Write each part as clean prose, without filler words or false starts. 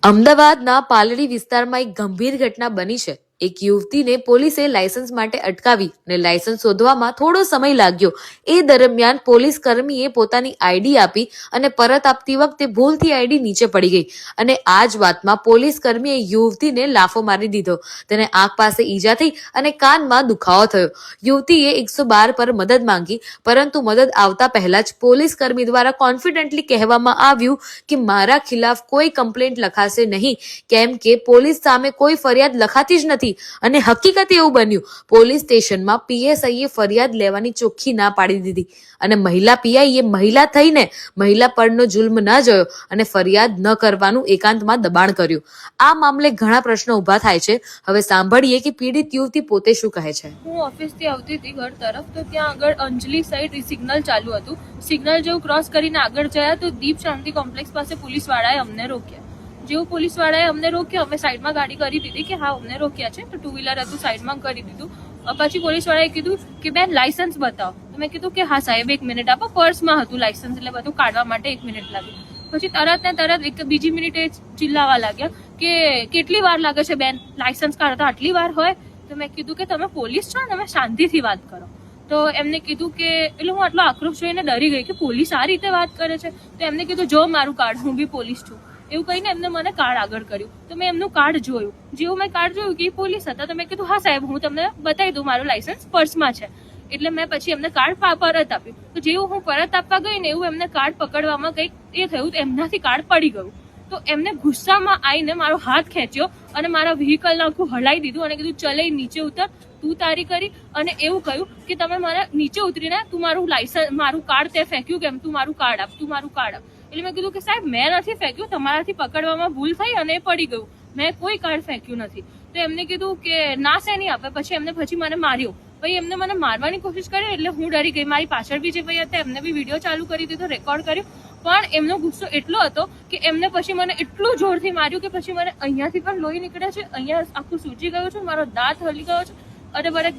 અમદાવાદના પાલડી વિસ્તારમાં એક ગંભીર ઘટના બની છે। એક યુવતીને પોલીસે લાયસન્સ માટે અટકાવી અને લાયસન્સ શોધવામાં થોડો સમય લાગ્યો। એ દરમિયાન પોલીસ કર્મીએ પોતાની આઈડી આપી અને પરત આપતી વખતે ભૂલથી આઈડી નીચે પડી ગઈ અને આ જ વાતમાં પોલીસ કર્મીએ યુવતીને લાફો મારી દીધો। તેને આંખ પાસે ઈજા થઈ અને કાનમાં દુખાવો થયો। યુવતીએ 112 પર મદદ માંગી, પરંતુ મદદ આવતા પહેલા જ પોલીસ કર્મી દ્વારા કોન્ફિડન્ટલી કહેવામાં આવ્યું કે મારા ખિલાફ કોઈ કમ્પ્લેન્ટ લખાશે નહીં, કેમ કે પોલીસ સામે કોઈ ફરિયાદ લખાતી જ નથી। અને હકીકત એવું બન્યું, પોલીસ સ્ટેશનમાં પીએસઆઈએ ફરિયાદ લેવાની ચોખ્ખી ના પાડી દીધી અને મહિલા પીઆઈએ મહિલા થઈને મહિલા પરનો જુલ્મ ના જોયો અને ફરિયાદ ન કરવાનું એકાંતમાં દબાણ કર્યું। આ મામલે ઘણા પ્રશ્નો ઉભા થાય છે। હવે સાંભળીએ કે પીડિત યુવતી પોતે શું કહે છે। હું ઓફિસથી આવતી હતી ઘર તરફ, તો ત્યાં આગળ અંજલિ સાઈડ સિગ્નલ ચાલુ હતું। સિગ્નલ જેવું ક્રોસ કરીને આગળ ગયા તો દીપ શાંતિ કોમ્પ્લેક્સ પાસે પોલીસવાળાએ અમને રોક્યા। જેવું પોલીસવાળાએ અમને રોક્યા, અમે સાઈડમાં ગાડી કરી દીધી કે હા અમને રોક્યા છે, તો ટુ વ્હીલર હતું સાઈડમાં કરી દીધું। પછી પોલીસવાળાએ કીધું કે બેન લાયસન્સ બતાવો, તો મેં કીધું કે હા સાહેબ 1 મિનિટ આપો, પર્સમાં હતું લાયસન્સ, એટલે બધું કાઢવા માટે 1 મિનિટ લાગી। પછી તરત ને તરત બીજી મિનિટે ચિલ્લાવા લાગ્યા કે કેટલી વાર લાગે છે બેન, લાયસન્સ કાઢતા આટલી વાર હોય? તો મેં કીધું કે તમે પોલીસ છો ને, તમે શાંતિથી વાત કરો। તો એમને કીધું કે એટલે હું આટલો આક્રોશ જોઈને ડરી ગઈ કે પોલીસ આ રીતે વાત કરે છે। તો એમને કીધું જો મારું કાર્ડ, હું બી પોલીસ છું એવું કહીને એમને મને કાર્ડ આગળ કર્યું। તો મેં એમનું કાર્ડ જોયું, જેવું મેં કાર્ડ જોયું કે એ પોલીસ હતા, તો મેં કીધું હા સાહેબ હું તમને બતાવી દઉં, મારું લાયસન્સ પર્સમાં છે। એટલે મેં પછી એમને કાર્ડ પરત આપ્યું। તો જેવું હું પરત આપવા ગઈ ને એવું એમને કાર્ડ પકડવામાં કંઈક એ થયું, તો એમનાથી કાર્ડ પડી ગયું। તો એમને ગુસ્સામાં આવીને મારો હાથ ખેંચ્યો અને મારા વ્હીકલ આખું હલાવી દીધું અને કીધું ચલે નીચે ઉતર, તું તારી કરી, અને એવું કહ્યું કે તમે મારા નીચે ઉતરીને તું મારું લાયસન્સ, મારું કાર્ડ તે ફેંક્યું કેમ, તું મારું કાર્ડ આપ, તું મારું કાર્ડ આપ। એટલે મેં કીધું કે સાહેબ મેં નથી ફેંક્યું, તમારાથી પકડવામાં ભૂલ થઈ અને એ પડી ગયું, મેં કોઈ કાર્ડ ફેંક્યું નથી। તો એમને કીધું કે ના શેની આપે, પછી મને માર્યો। પછી એમને મને મારવાની કોશિશ કરી એટલે હું ડરી ગઈ। મારી પાછળ બી જે ભાઈ હતા એમને બી વિડીયો ચાલુ કરી દીધો, રેકોર્ડ કર્યો, પણ એમનો ગુસ્સો એટલો હતો કે એમને પછી મને એટલું જોરથી માર્યું કે પછી મને અહીંયાથી પણ લોહી નીકળે છે, અહીંયા આખું સૂજી ગયું છે, મારો દાંત હલી ગયો છે અને મને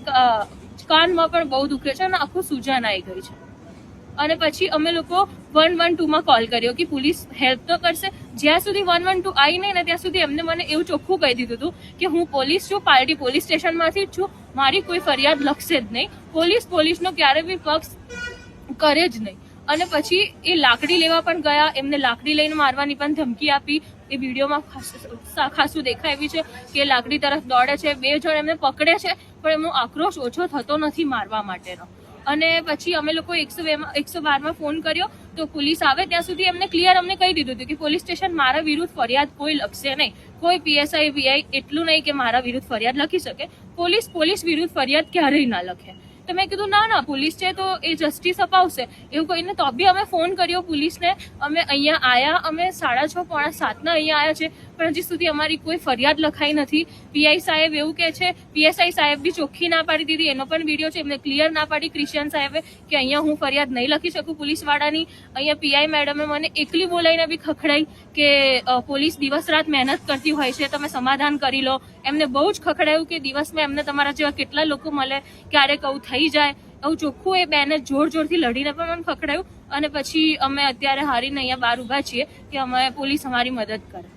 કાનમાં પણ બહુ દુખે છે અને આખું સૂજન આવી ગઈ છે। અને પછી અમે લોકો 112માં કોલ કર્યો કે પોલીસ હેલ્પ તો કરશે। જ્યાં સુધી 112 આવી નહીં ને ત્યાં સુધી એમને મને એવું ચોખ્ખું કહી દીધું હતું કે હું પોલીસ છું, પાલડી પોલીસ સ્ટેશનમાંથી જ છું, મારી કોઈ ફરિયાદ લખશે જ નહીં, પોલીસનો ક્યારે બી પક્ષ કરે જ નહીં। અને પછી એ લાકડી લેવા પણ ગયા, એમને લાકડી લઈને મારવાની પણ ધમકી આપી। એ વિડીયોમાં ખાસું દેખાય છે કે લાકડી તરફ દોડે છે, 2 જણ એમને પકડે છે, પણ એમનો આક્રોશ ઓછો થતો નથી મારવા માટેનો। અને પછી અમે લોકો 112માં ફોન કર્યો, તો પોલીસ આવે ત્યાં સુધી એમને ક્લિયર અમને કહી દીધું હતું કે પોલીસ સ્ટેશન મારા વિરુદ્ધ ફરિયાદ કોઈ લખશે નહીં, કોઈ પીએસઆઈ પીઆઈ એટલું નહીં કે મારા વિરુદ્ધ ફરિયાદ લખી શકે, પોલીસ વિરુદ્ધ ફરિયાદ ક્યારેય ના લખે। તો મેં કીધું ના પોલીસ છે તો એ જસ્ટિસ અપાવશે એવું કહીને તો બી અમે ફોન કર્યો પોલીસને। અમે અહીંયા આવ્યા, અમે 6:30 પોણા 7ના અહીંયા આવ્યા છે, પણ હજી સુધી અમારી કોઈ ફરિયાદ લખાઈ નથી। પીઆઈ સાહેબ એવું કહે છે, પીએસઆઈ સાહેબ બી ચોખ્ખી ના પાડી દીધી, એનો પણ વિડીયો છે, એમને ક્લિયર ના પાડી ક્રિશ્ચિયન સાહેબે કે અહીંયા હું ફરિયાદ નહીં લખી શકું પોલીસવાળાની। અહીંયા પીઆઈ મેડમે મને એકલી બોલાવીને બી ખખડાઈ કે પોલીસ દિવસ રાત મહેનત કરતી હોય છે, તમે સમાધાન કરી લો। એમને બહુ જ ખખડાયું કે દિવસમાં એમને તમારા જેવા કેટલા લોકો મળે, ક્યારેક આવું થઈ જાય, આવું ચોખ્ખું એ બેને જોરથી લડીને પણ મને ખખડાયું। અને પછી અમે અત્યારે હારીને અહીંયા બહાર ઊભા છીએ કે અમે પોલીસ અમારી મદદ કરે।